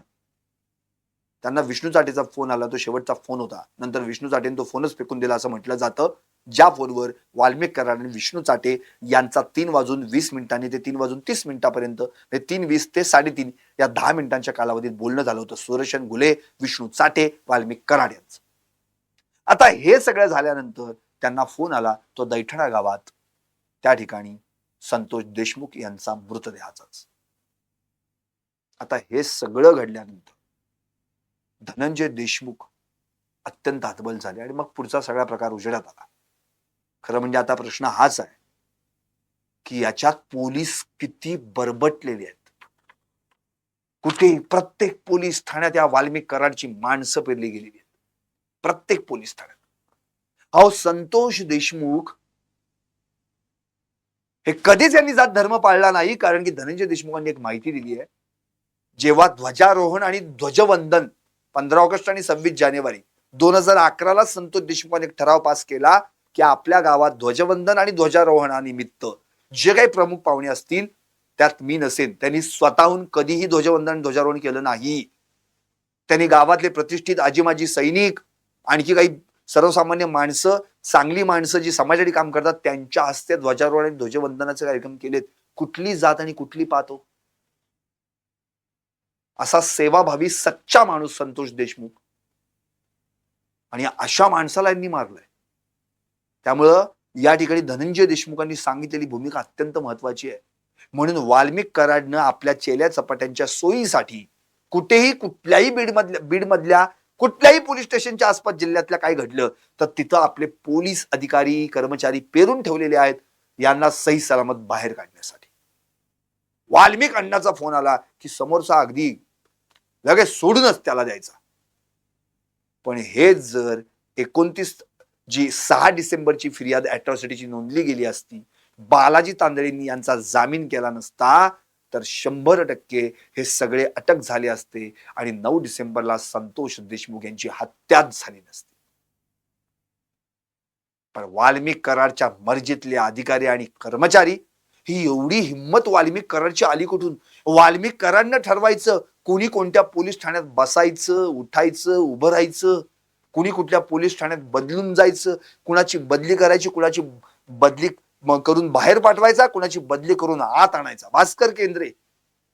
त्यांना विष्णू चाटेचा फोन आला. तो शेवटचा फोन होता. नंतर विष्णू चाटेने तो फोनच फेकून दिला असं म्हटलं जातं. ज्या फोनवर वाल्मिक कराड आणि विष्णू चाटे यांचा 3:20 ते 3:30 3:20 ते 3:30 या 10 मिनिटांच्या कालावधीत बोलणं झालं होतं सुदर्शन गुले, विष्णू चाटे, वाल्मिक कराड यांचं. आता हे सगळं झाल्यानंतर त्यांना फोन आला तो दैठणा गावात त्या ठिकाणी संतोष देशमुख यांचा मृतदेहाचाच. आता हे सगळं घडल्यानंतर धनंजय देशमुख अत्यंत हतबल झाले आणि मग पुढचा सगळा प्रकार उजेडात आला. खरं म्हणजे आता प्रश्न हाच आहे की याच्यात पोलीस किती बरबटलेले आहेत. कुठे प्रत्येक पोलीस ठाण्यात या वाल्मिक कराडची माणसं पेरली गेलेली आहेत. प्रत्येक पोलीस ठाण्यात. अहो संतोष देशमुख हे कधीच यांनी जात धर्म पाळला नाही, कारण की धनंजय देशमुखांनी एक माहिती दिली आहे. जेव्हा ध्वजारोहण आणि ध्वजवंदन 15 ऑगस्ट आणि 26 जानेवारी 2011ला संतोष देशमुखांनी एक ठराव पास केला की आपल्या गावात ध्वजवंदन आणि ध्वजारोहणानिमित्त जे काही प्रमुख पाहुणे असतील त्यात मी नसेन. त्यांनी स्वतःहून कधीही ध्वजवंदन आणि ध्वजारोहण केलं नाही. त्यांनी गावातले प्रतिष्ठित आजीमाजी सैनिक, आणखी काही सर्वसामान्य माणसं, चांगली माणसं जी समाजासाठी काम करतात त्यांच्या हस्ते ध्वजारोहण आणि ध्वजवंदनाचे कार्यक्रम केलेत. कुठली जात आणि कुठली पाहतो असा सेवाभावी सच्चा माणूस संतोष देशमुख आणि अशा माणसाला यांनी मारलंय. त्यामुळं या ठिकाणी धनंजय देशमुखांनी सांगितलेली भूमिका अत्यंत महत्वाची आहे. म्हणून वाल्मिक कराडनं आपल्या चेल्या चपाट्यांच्या सोयीसाठी कुठेही कुठल्याही बीडमधल्या कुठल्याही पोलीस स्टेशनच्या आसपास जिल्ह्यातल्या काय घडलं तर तिथं आपले पोलीस अधिकारी कर्मचारी पेरून ठेवलेले आहेत यांना सही सलामत बाहेर काढण्यासाठी. वाल्मिक अण्णाचा फोन आला की समोरचा अगदी लगेच सोडूनच त्याला द्यायचा. पण हेच जर 6 डिसेंबरची फिर्याद अॅट्रॉसिटीची नोंदली गेली असती, बालाजी तांदळेंनी यांचा जामीन केला नसता तर 100% हे सगळे अटक झाले असते आणि 9 डिसेंबरला संतोष देशमुख यांची हत्याच झाली नसती. पण वाल्मिक कराडच्या मर्जीतले अधिकारी आणि कर्मचारी ही एवढी हिंमत वाल्मिक कराडची आली कुठून? वाल्मिक कराडनं ठरवायचं कोणी कोणत्या पोलीस ठाण्यात बसायचं, उठायचं, उभं राहायचं, कुणी कुठल्या पोलीस ठाण्यात बदलून जायचं, कुणाची बदली करायची, कुणाची बदली करून बाहेर पाठवायचा, कुणाची बदली करून आत आणायचा. भास्कर केंद्रे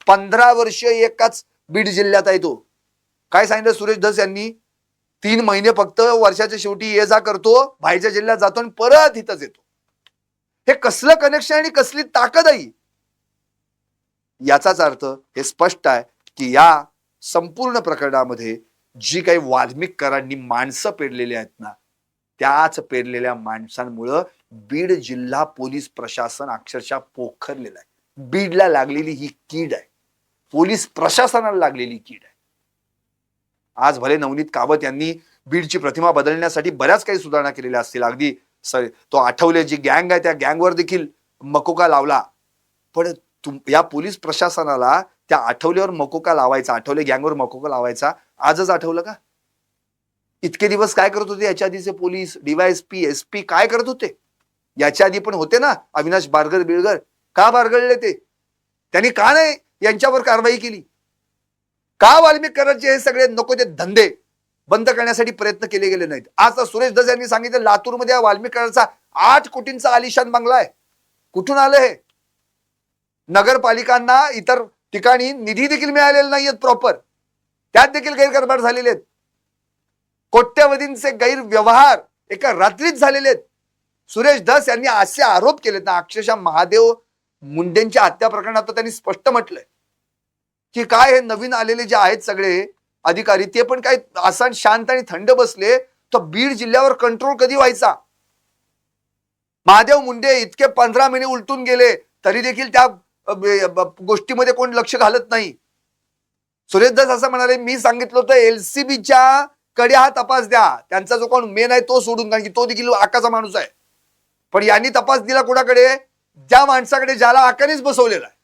15 वर्ष एकाच बीड जिल्ह्यात आहे. तो काय सांगितलं सुरेश धस यांनी? 3 महिने फक्त वर्षाच्या शेवटी ये जा करतो, बाहेरच्या जिल्ह्यात जातो आणि परत इथंच येतो. हे कसलं कनेक्शन आणि कसली ताकद आहे? याचाच अर्थ हे स्पष्ट आहे की या संपूर्ण प्रकरणामध्ये जी काही वाल्मिक कराडनी माणसं पेरलेली आहेत ना, त्याच पेरलेल्या माणसांमुळं बीड जिल्हा पोलीस प्रशासन अक्षरशः पोखरलेलं आहे. बीडला लागलेली ही कीड आहे, पोलीस प्रशासनाला लागलेली कीड आहे. आज भले नवनीत कावत यांनी बीडची प्रतिमा बदलण्यासाठी बऱ्याच काही सुधारणा केलेल्या असतील. अगदी तो आठवले जी गँग आहे त्या गँगवर देखील मकोका लावला. पण या पोलीस प्रशासनाला त्या आठवल्यावर मकोका लावायचा, आठवले गँगवर मकोका लावायचा आजच आठवलं का? इतके दिवस काय करत होते याच्या आधीचे पोलीस, डीवायएसपी, एसपी काय करत होते? याच्या आधी पण होते ना अविनाश बारगर बिळगर. का बारगळले ते? त्यांनी का नाही यांच्यावर कारवाई केली? का वाल्मिक कराडचे हे सगळे नको ते धंदे बंद करण्यासाठी प्रयत्न केले गेले नाहीत? आज सुरेश धस यांनी सांगितलं लातूरमध्ये वाल्मिक कराडचा 8 कोटींचा आलिशान बंगला आहे. कुठून आलं हे? नगरपालिकांना इतर ठिकाणी निधी देखील मिळालेला नाहीयेत प्रॉपर, त्यात देखील गैरकारभार झालेले आहेत. कोट्यवधींचे गैरव्यवहार एका रात्रीत झालेले आहेत. सुरेश धस यांनी असे आरोप केलेत ना, अक्षरशः महादेव मुंडेंच्या हत्या प्रकरणात त्यांनी स्पष्ट म्हटलंय की काय हे नवीन आलेले जे आहेत सगळे अधिकारी ते पण काय आसान शांत आणि थंड बसले तर बीड जिल्ह्यावर कंट्रोल कधी व्हायचा? महादेव मुंडे इतके 15 महिने उलटून गेले तरी देखील त्या गोष्टीमध्ये कोण लक्ष घालत नाही. सुरेश धस असं म्हणाले, मी सांगितलं होतं एलसीबीच्या कडे हा तपास द्या, त्यांचा जो कोण मेन आहे तो सोडून, कारण की तो देखील आकाचा माणूस आहे. पण यांनी तपास दिला कुणाकडे? ज्या माणसाकडे ज्याला आकानेच बसवलेला आहे.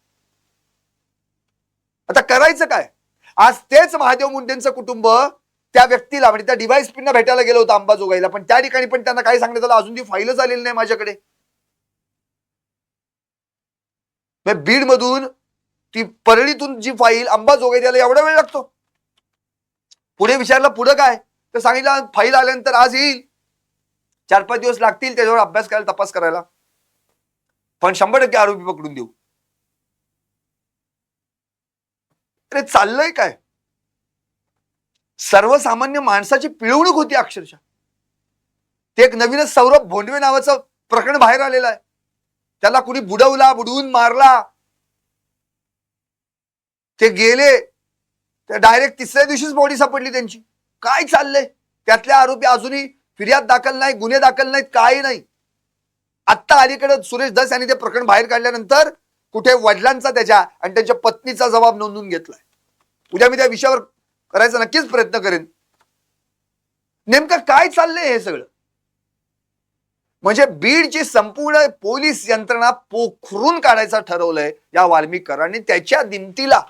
आता करायचं काय? आज तेच महादेव मुंडेंचं कुटुंब त्या व्यक्तीला म्हणजे त्या डीवायएसपींना भेटायला गेलं होतं अंबाजोगाईला, पण त्या ठिकाणी पण त्यांना काय सांगण्यात आलं, अजून ती फाईलच आलेली नाही माझ्याकडे. बीड मधून ती परळीतून जी फाईल अंबाजोगाई द्यायला एवढा वेळ लागतो. पुढे विचारलं पुढे काय, तर सांगितलं फाईल आल्यानंतर आज येईल, 4-5 दिवस लागतील त्याच्यावर अभ्यास करायला, तपास करायला, पण 100% आरोपी पकडून देऊ. अरे चाललंय काय? सर्वसामान्य माणसाची पिळवणूक होती अक्षरशः. ते एक नवीनच सौरभ भोंडवे नावाचं प्रकरण बाहेर आलेलं आहे. त्याला कुणी बुडवून मारला, ते गेले, त्या डायरेक्ट 3ऱ्या दिवशीच बॉडी सापडली त्यांची. काय चाललंय? त्यातल्या आरोपी अजूनही फिर्याद दाखल नाही, गुन्हे दाखल नाहीत, काही नाही. आत्ता अलीकडे सुरेश धस यांनी ते प्रकरण बाहेर काढल्यानंतर कुठे वडिलांचा त्याच्या आणि त्यांच्या पत्नीचा जबाब नोंदवून घेतलाय. उद्या मी त्या विषयावर करायचा नक्कीच प्रयत्न करेन. नेमकं काय चाललंय हे सगळं? म्हणजे बीडची संपूर्ण पोलीस यंत्रणा पोखरून काढायचं ठरवलंय या वाल्मिक कराडने. त्याच्या दिमतीला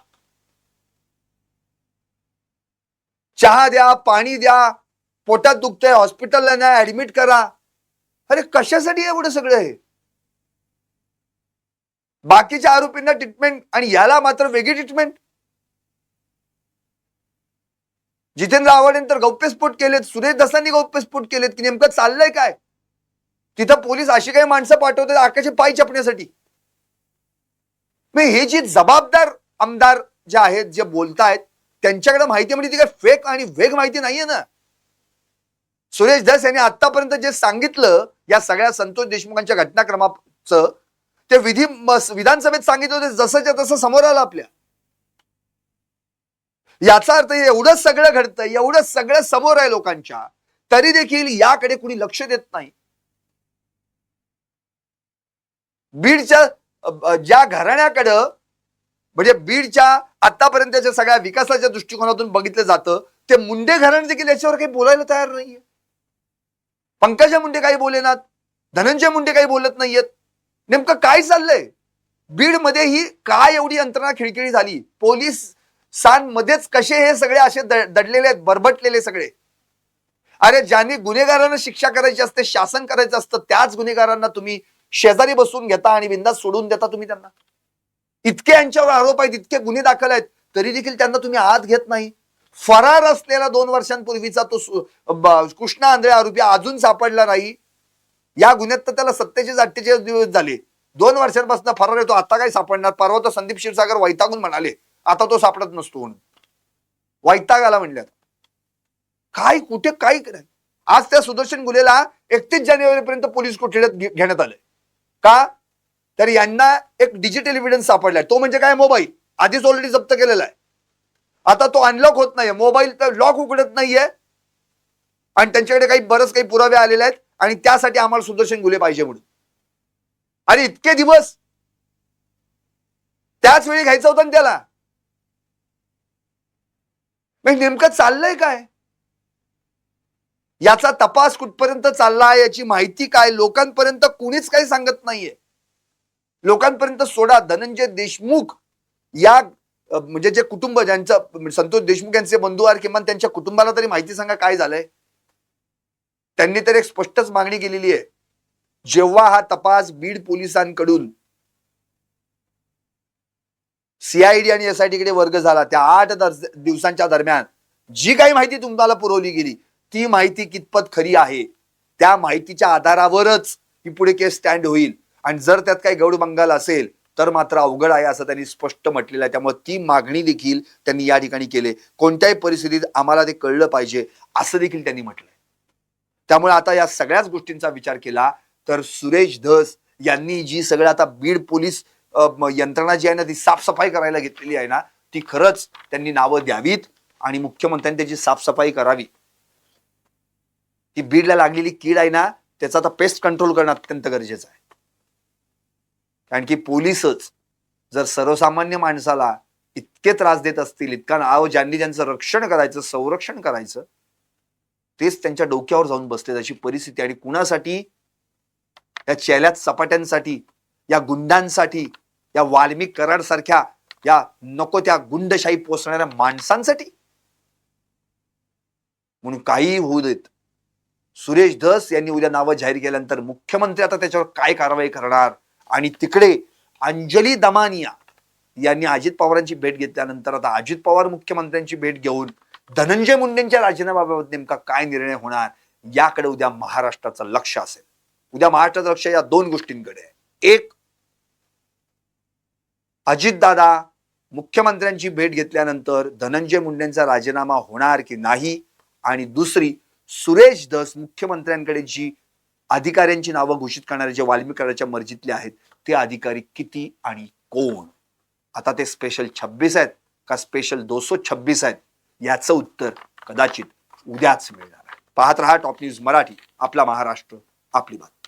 चहा द्या, पाणी द्या, पोटात दुखतंय हॉस्पिटलला नाही, ऍडमिट करा. अरे कशासाठी एवढं सगळं आहे? बाकीच्या आरोपींना ट्रीटमेंट आणि याला मात्र वेगळी ट्रीटमेंट. जितेंद्र आव्हाडांनी गौप्यस्फोट केलेत, सुरेश धसांनी गौप्यस्फोट केलेत, की नेमकं चाललंय काय? तिथं पोलीस अशी काही माणसं पाठवतात आकाशी पाय छापण्यासाठी. हे जे जबाबदार आमदार जे आहेत, जे बोलतायत, त्यांच्याकडे माहिती म्हणजे ती काय फेक आणि वेग माहिती नाहीये ना. सुरेश धस यांनी आतापर्यंत जे सांगितलं या सगळ्या संतोष देशमुखांच्या घटनाक्रमाचं, ते विधानसभेत सांगितलं होते जसंच्या तसं समोर आलं आपल्या. याचा अर्थ एवढं सगळं घडतंय, एवढं सगळं समोर आहे लोकांच्या, तरी देखील याकडे कुणी लक्ष देत नाही. बीडच्या ज्या घराण्याकडं म्हणजे बीडच्या आतापर्यंतच्या सगळ्या विकासाच्या दृष्टिकोनातून बघितलं जातं, ते मुंडे घराणे देखील याच्यावर काही बोलायला तयार नाहीये. पंकजा मुंडे काही बोलेनात, धनंजय मुंडे काही बोलत नाहीयेत. नेमकं काय चाललंय बीडमध्ये? ही काय एवढी यंत्रणा खिळखिळी झाली? पोलिसांमध्येच कसे हे सगळे असे दडलेले आहेत, बरबटलेले सगळे. अरे ज्यांनी गुन्हेगारांना शिक्षा करायची असते, शासन करायचं असतं, त्याच गुन्हेगारांना तुम्ही शेजारी बसून घेता आणि बिंदास सोडून देता तुम्ही त्यांना. इतके यांच्यावर आरोप आहेत, इतके गुन्हे दाखल आहेत, तरी देखील त्यांना तुम्ही आत घेत नाही. फरार असलेला 2 वर्षांपूर्वीचा तो कृष्णा आंधळे आरोपी अजून सापडला नाही. या गुन्ह्यात तर त्याला 47-48 दिवस झाले, 2 वर्षांपासून फरार आहे तो. आता काय सापडणार? परवा तो संदीप क्षीरसागर वैतागून म्हणाले आता तो सापडत नसतो म्हणून. वैताग आला म्हणल्यात. काय कुठे काय कराय? आज त्या सुदर्शन गुन्हेला 31 जानेवारीपर्यंत पोलीस कोठडीत घेण्यात आले. का? तर यांना एक डिजिटल एव्हिडन्स सापडलाय. तो म्हणजे काय? मोबाईल आधीच ऑलरेडी जप्त केलेला आहे. आता तो अनलॉक होत नाहीये, मोबाईल तर लॉक उघडत नाहीये, आणि त्यांच्याकडे बरेच काही पुरावे आलेले आहेत, आणि त्यासाठी आम्हाला सुदर्शन गुन्हे पाहिजे म्हणून. अरे इतके दिवस त्याच वेळी घ्यायचं होतं ना त्याला. नेमकं चाललंय काय? याचा तपास कुठपर्यंत चाललाय, याची माहिती काय लोकांपर्यंत कुणीच काही सांगत नाहीये. लोकांपर्यंत सोडा, धनंजय देशमुख या म्हणजे जे कुटुंब ज्यांचं, संतोष देशमुख यांचे बंधू आहेत, किमान त्यांच्या कुटुंबाला तरी माहिती सांगा काय झालंय. त्यांनी तर एक स्पष्टच मागणी केलेली आहे. जेव्हा हा तपास बीड पोलिसांकडून सीआयडी आणि एसआयटी कडे वर्ग झाला, त्या 8 दिवसांच्या दरम्यान जी काही माहिती तुम्हाला पुरवली गेली, ती माहिती कितपत खरी आहे, त्या माहितीच्या आधारावरच ही पुढे केस स्टँड होईल. आणि जर त्यात काही गौड बंगाल असेल तर मात्र अवघड आहे, असं त्यांनी स्पष्ट म्हटलेलं आहे. त्यामुळे ती मागणी देखील त्यांनी या ठिकाणी केली. कोणत्याही परिस्थितीत आम्हाला ते कळलं पाहिजे असं देखील त्यांनी म्हटलंय. त्यामुळे आता या सगळ्याच गोष्टींचा विचार केला तर सुरेश धस यांनी जी सगळं आता बीड पोलीस यंत्रणा जी आहे ना, ती साफसफाई करायला घेतलेली आहे ना, ती खरंच त्यांनी नावं द्यावीत आणि मुख्यमंत्र्यांनी त्याची साफसफाई करावी. ती बीडला लागलेली कीड आहे ना, त्याचा आता पेस्ट कंट्रोल करणं अत्यंत गरजेचं आहे. कारण की पोलीसच जर सर्वसामान्य माणसाला इतके त्रास देत असतील, इतका ज्यांनी ज्यांचं रक्षण करायचं, संरक्षण करायचं, तेच त्यांच्या डोक्यावर जाऊन बसले अशी परिस्थिती. आणि कुणासाठी? या चेल्यात सपाट्यांसाठी, या गुंडांसाठी, या वाल्मिक कराड सारख्या या नको त्या गुंडशाही पोचणाऱ्या माणसांसाठी. म्हणून काही होऊ देत, सुरेश धस यांनी उद्या नावं जाहीर केल्यानंतर मुख्यमंत्री आता त्याच्यावर काय कारवाई करणार. आणि तिकडे अंजली दमानिया यांनी अजित पवारांची भेट घेतल्यानंतर आता अजित पवार मुख्यमंत्र्यांची भेट घेऊन धनंजय मुंडेंच्या राजीनाम्याबाबत नेमका काय निर्णय होणार, याकडे उद्या महाराष्ट्राचं लक्ष असेल. उद्या महाराष्ट्राचं लक्ष या 2 गोष्टींकडे आहे. एक, अजितदादा मुख्यमंत्र्यांची भेट घेतल्यानंतर धनंजय मुंडेंचा राजीनामा होणार की नाही, आणि दुसरी, सुरेश धस मुख्यमंत्र्यांकडे जी अधिकाऱ्यांची नावं घोषित करणारे जे वाल्मिक कराडच्या मर्जीतले आहेत, ते अधिकारी किती आणि कोण. आता ते स्पेशल 26 आहेत का स्पेशल 226 आहेत, याचं उत्तर कदाचित उद्याच मिळणार आहे. पाहत रहा टॉप न्यूज मराठी. आपला महाराष्ट्र, आपली बात.